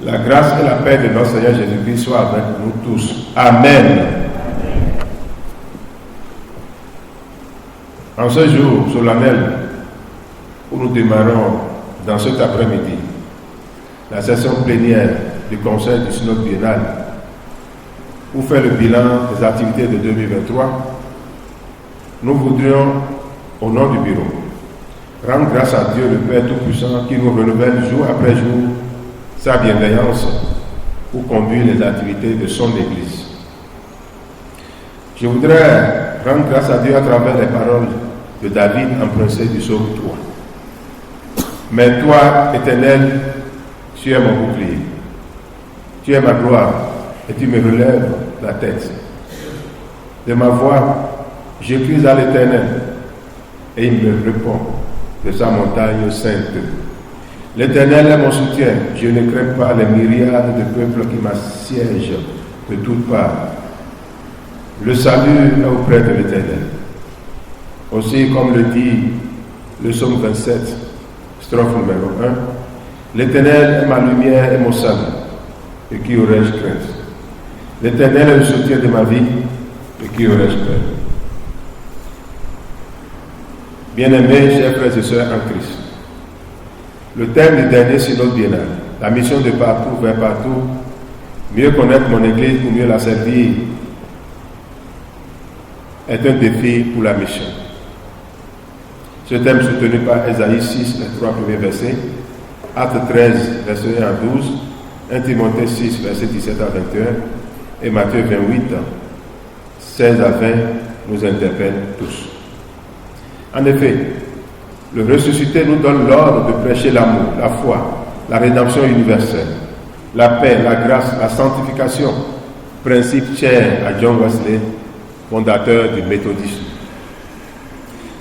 La grâce et la paix de notre Seigneur Jésus-Christ soient avec nous tous. Amen. En ce jour solennel où nous démarrons dans cet après-midi la session plénière du Conseil du Synode biennal pour faire le bilan des activités de 2023, nous voudrions, au nom du bureau, rendre grâce à Dieu le Père Tout-Puissant qui nous renouvelle jour après jour sa bienveillance pour conduire les activités de son Église. Je voudrais rendre grâce à Dieu à travers les paroles de David emprunté du psaume 3. Mais toi, Éternel, tu es mon bouclier, tu es ma gloire et tu me relèves la tête. De ma voix, je crie à l'Éternel et il me répond de sa montagne sainte. L'Éternel est mon soutien, je ne crains pas les myriades de peuples qui m'assiègent de toutes parts. Le salut est auprès de l'Éternel. Aussi, comme le dit le psaume 27, strophe numéro 1, l'Éternel est ma lumière et mon salut, et qui aurais-je crainte? L'Éternel est le soutien de ma vie, et qui aurais-je crainte? Bien-aimés, chers frères et sœurs en Christ, le thème du dernier synode biennal, la mission de partout vers partout, mieux connaître mon Église pour mieux la servir, est un défi pour la mission. Ce thème soutenu par Ésaïe 6, les 3 premiers versets, Actes 13, versets 1 à 12, 1 Timothée 6, versets 17 à 21, et Matthieu 28, 16 à 20, nous interpellent tous. En effet, le ressuscité nous donne l'ordre de prêcher l'amour, la foi, la rédemption universelle, la paix, la grâce, la sanctification, principe cher à John Wesley, fondateur du méthodisme.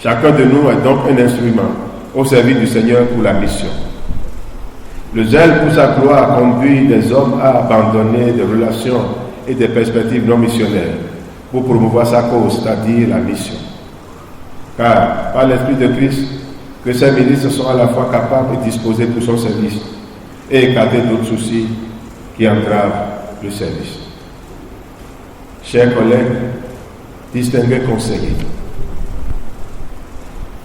Chacun de nous est donc un instrument au service du Seigneur pour la mission. Le zèle pour sa gloire conduit des hommes à abandonner des relations et des perspectives non missionnaires pour promouvoir sa cause, c'est-à-dire la mission. Car, par l'Esprit de Christ, que ces ministres sont à la fois capables et disposés pour son service et écarter d'autres soucis qui entravent le service. Chers collègues, distingués conseillers,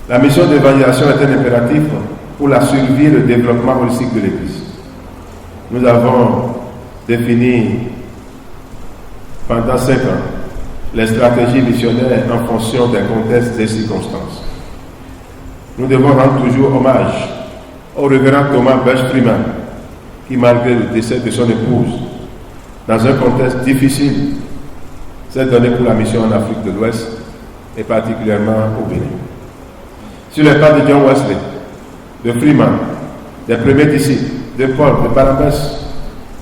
la mission d'évangélisation est un impératif pour la survie et le développement holistique de l'Église. Nous avons défini pendant 5 ans les stratégies missionnaires en fonction des contextes et des circonstances. Nous devons rendre toujours hommage au révérend Thomas Burch-Freeman, qui, malgré le décès de son épouse, dans un contexte difficile, s'est donné pour la mission en Afrique de l'Ouest et particulièrement au Bénin. Sur les pas de John Wesley, de Freeman, des premiers disciples, de Paul, de Barnabas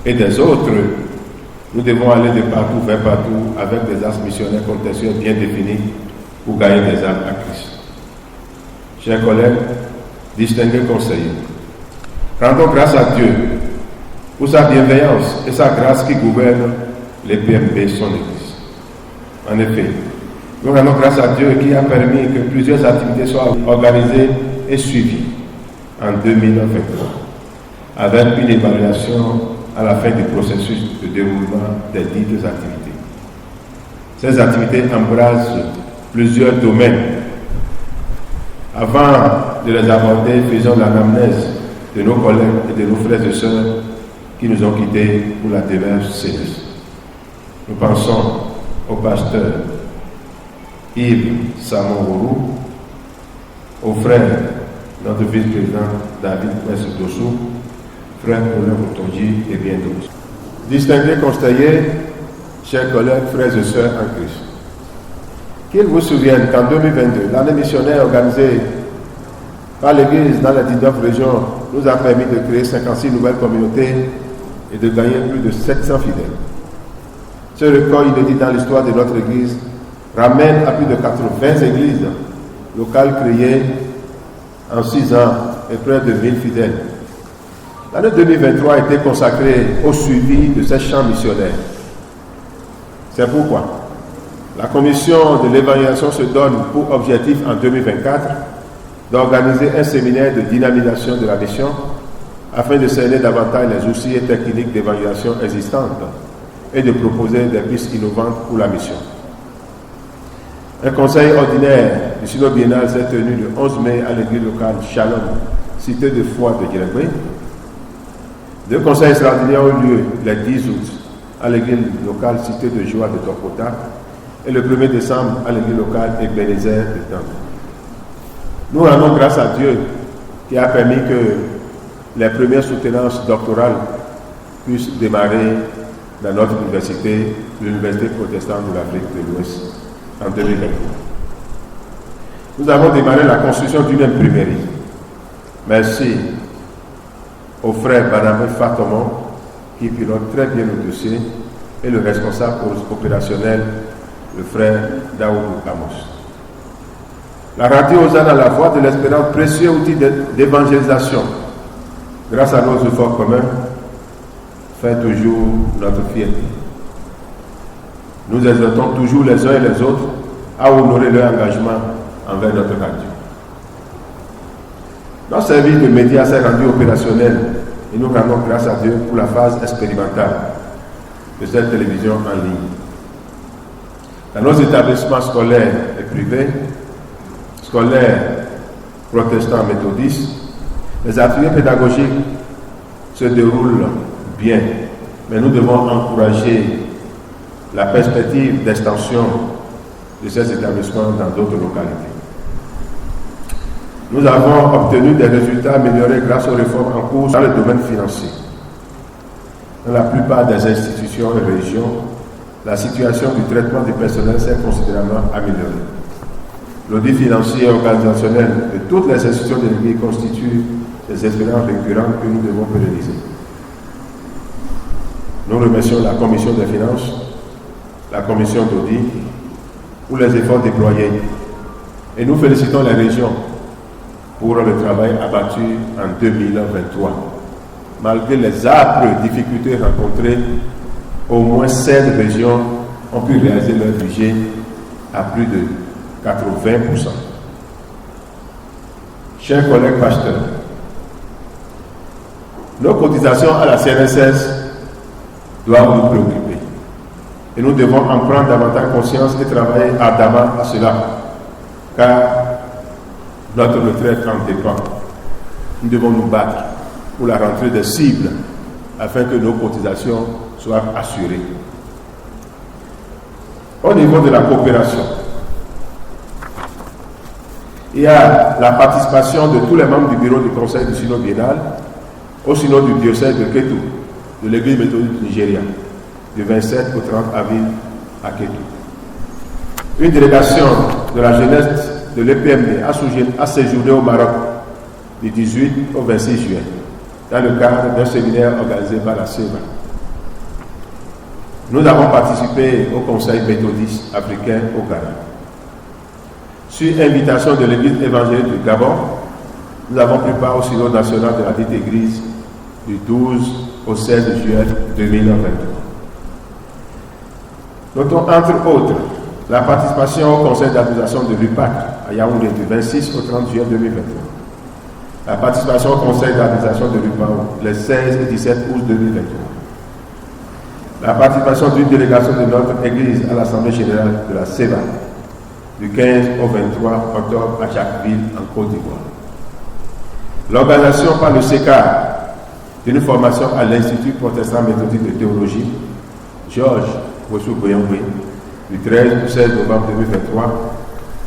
et des autres, nous devons aller de partout vers partout avec des axes missionnaires contextuels bien définis pour gagner des âmes à Christ. Chers collègues, distingués conseillers, rendons grâce à Dieu pour sa bienveillance et sa grâce qui gouverne les PMB, son Église. En effet, nous rendons grâce à Dieu qui a permis que plusieurs activités soient organisées et suivies en 2023, avec une évaluation à la fin du processus de déroulement des dites activités. Ces activités embrassent plusieurs domaines. Avant de les aborder, faisons l'anamnèse de nos collègues et de nos frères et sœurs qui nous ont quittés pour la démarche céleste. Nous pensons au pasteur Yves Samon-Rourou, au frère, notre vice-président David West-Dossou, frère Paulin Moutonji et bien d'autres. Distingués conseillers, chers collègues, frères et sœurs en Christ, qu'ils vous souviennent qu'en 2022, l'année missionnaire organisée par l'Église dans les 19 régions nous a permis de créer 56 nouvelles communautés et de gagner plus de 700 fidèles. Ce record inédit dans l'histoire de notre Église ramène à plus de 80 églises locales créées en 6 ans et près de 1000 fidèles. L'année 2023 a été consacrée au suivi de ces champs missionnaires. C'est pourquoi la commission de l'évaluation se donne pour objectif en 2024 d'organiser un séminaire de dynamisation de la mission afin de cerner davantage les outils et techniques d'évaluation existantes et de proposer des pistes innovantes pour la mission. Un conseil ordinaire du synode biennal s'est tenu le 11 mai à l'église locale Shalom, cité de foi de Guérébré. 2 conseils extraordinaires ont lieu le 10 août à l'église locale cité de joie de Tokota et le 1er décembre à l'église locale Ebenezer de Temple. Nous rendons grâce à Dieu qui a permis que les premières soutenances doctorales puissent démarrer dans notre université, l'Université protestante de l'Afrique de l'Ouest, en 2020. Nous avons démarré la construction d'une imprimerie. Merci au frère Barnabé Fatomon qui pilote très bien le dossier et le responsable opérationnel, le frère Daoudou Amos. La radio Hosanna à la voix de l'espérance, précieux outil d'évangélisation, grâce à nos efforts communs, fait toujours notre fierté. Nous exhortons toujours les uns et les autres à honorer leur engagement envers notre radio. Notre service de médias s'est rendu opérationnel et nous rendons grâce à Dieu pour la phase expérimentale de cette télévision en ligne. Dans nos établissements scolaires et privés, scolaires protestants méthodistes, les ateliers pédagogiques se déroulent bien, mais nous devons encourager la perspective d'extension de ces établissements dans d'autres localités. Nous avons obtenu des résultats améliorés grâce aux réformes en cours dans le domaine financier. Dans la plupart des institutions et régions, la situation du traitement du personnel s'est considérablement améliorée. L'audit financier et organisationnel de toutes les institutions de l'Église constitue des expériences récurrentes que nous devons pérenniser. Nous remercions la Commission des finances, la Commission d'audit pour les efforts déployés et nous félicitons les régions pour le travail abattu en 2023. Malgré les âpres difficultés rencontrées, au moins 16 régions ont pu réaliser leur budget à plus de 80%. Chers collègues pasteurs, nos cotisations à la CNSS doivent nous préoccuper. Et nous devons en prendre davantage conscience et travailler ardemment à cela, car notre retraite en dépend. Nous devons nous battre pour la rentrée des cibles afin que nos cotisations soient assurées. Au niveau de la coopération, il y a la participation de tous les membres du bureau du conseil du synode biennal au synode du diocèse de Kétou, de l'église méthodiste du Nigeria, du 27 au 30 avril à Kétou. Une délégation de la jeunesse de l'EPMD a séjourné au Maroc du 18 au 26 juin dans le cadre d'un séminaire organisé par la SEVA. Nous avons participé au Conseil méthodiste africain au Ghana. Sur invitation de l'Église évangélique du Gabon, nous avons pris part au synode national de la dite Église du 12 au 16 juillet 2023. Notons entre autres la participation au conseil d'administration de l'UPAC à Yaoundé du 26 au 30 juillet 2023. La participation au conseil d'administration de l'UPAO les 16 et 17 août 2023. La participation d'une délégation de notre Église à l'Assemblée générale de la SEVA du 15 au 23 octobre à Jacquesville en Côte d'Ivoire. L'organisation par le CECA d'une formation à l'Institut protestant méthodiste de théologie Georges Boissou-Boyamboué du 13 au 16 novembre 2023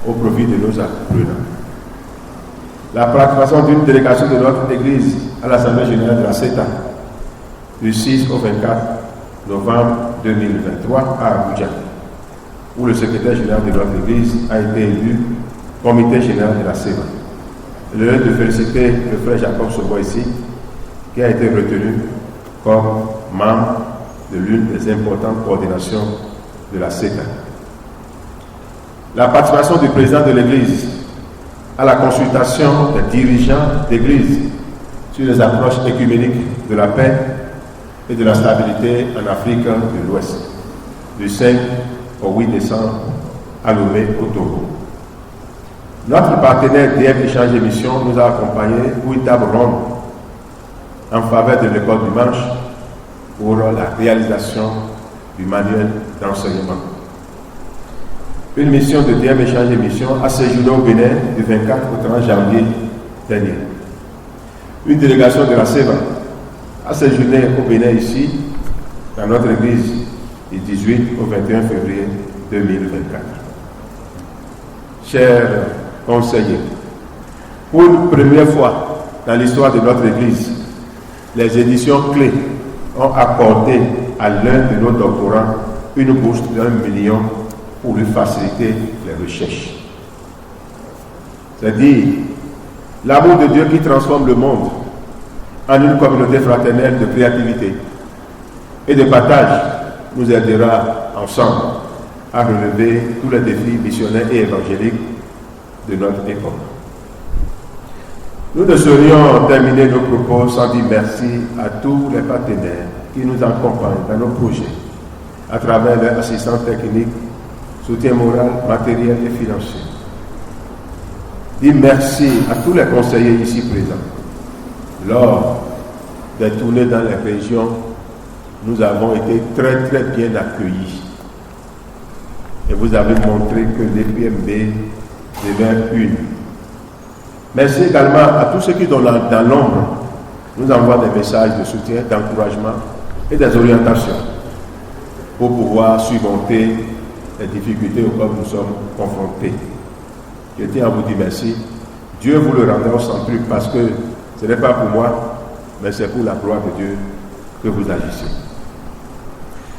au profit de nos apprenants. La participation d'une délégation de notre Église à l'Assemblée générale de la CETA du 6 au 24 novembre 2023 à Abuja, où le secrétaire général de notre Église a été élu comité général de la CEVA. L'heure de féliciter le frère Jacob Sobo ici, qui a été retenu comme membre de l'une des importantes coordinations de la CETA. La participation du président de l'Église à la consultation des dirigeants d'Église sur les approches écuméniques de la paix et de la stabilité en Afrique de l'Ouest, du 5 au 8 décembre à Lomé, au Togo. Notre partenaire DF Échange Émission nous a accompagnés pour une table ronde en faveur de l'école du Manche pour la réalisation du manuel d'enseignement. Une mission de DM Échange et Mission a séjourné au Bénin du 24 au 30 janvier dernier. Une délégation de la SEVA a séjourné au Bénin ici, dans notre église, du 18 au 21 février 2024. Chers conseillers, pour une première fois dans l'histoire de notre église, les éditions clés ont accordé à l'un de nos doctorants une bourse de 1 million pour lui faciliter les recherches. C'est-à-dire, l'amour de Dieu qui transforme le monde en une communauté fraternelle de créativité et de partage nous aidera ensemble à relever tous les défis missionnaires et évangéliques de notre époque. Nous ne saurions terminer nos propos sans dire merci à tous les partenaires qui nous accompagnent dans nos projets à travers leur assistance technique, soutien moral, matériel et financier. Dire merci à tous les conseillers ici présents. Lors des tournées dans les régions, nous avons été très bien accueillis. Et vous avez montré que l'EPMB devient une. Merci également à tous ceux qui, dans l'ombre, nous envoient des messages de soutien, d'encouragement et des orientations pour pouvoir surmonter les difficultés auxquelles nous sommes confrontés. Je tiens à vous dire merci. Dieu vous le rendra au centuple parce que ce n'est pas pour moi, mais c'est pour la gloire de Dieu que vous agissez.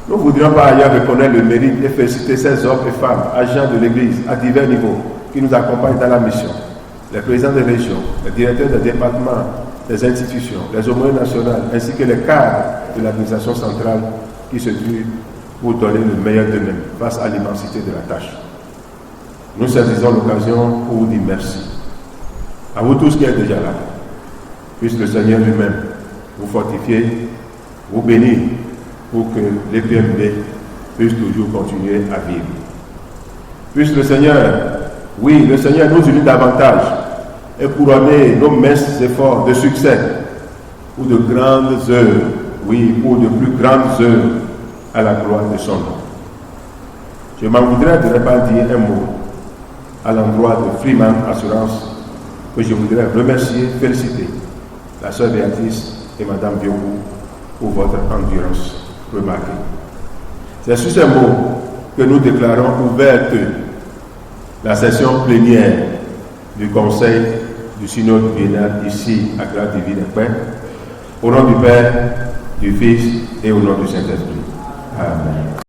Nous voudrions par ailleurs reconnaître le mérite et féliciter ces hommes et femmes, agents de l'Église à divers niveaux, qui nous accompagnent dans la mission. Les présidents des régions, les directeurs des départements, des institutions, les aumôniers nationales, ainsi que les cadres de l'administration centrale qui se tuent pour donner le meilleur d'eux-mêmes face à l'immensité de la tâche. Nous saisissons l'occasion pour vous dire merci. À vous tous qui êtes déjà là, puisse le Seigneur lui-même vous fortifier, vous bénir, pour que l'EPMB puisse toujours continuer à vivre. Puisse le Seigneur, oui, le Seigneur nous unit davantage et couronner nos minces efforts de succès pour de grandes œuvres, oui, pour de plus grandes œuvres à la gloire de son nom. Je m'en voudrais de ne pas dire un mot à l'endroit de Freeman Assurance, que je voudrais remercier, féliciter la sœur Béatrice et Madame Biogou pour votre endurance remarquée. C'est sur ces mots que nous déclarons ouverte la session plénière du Conseil du Synode biennal ici à Grâce Divine et Paix, au nom du Père, du Fils et au nom du Saint-Esprit. Amen.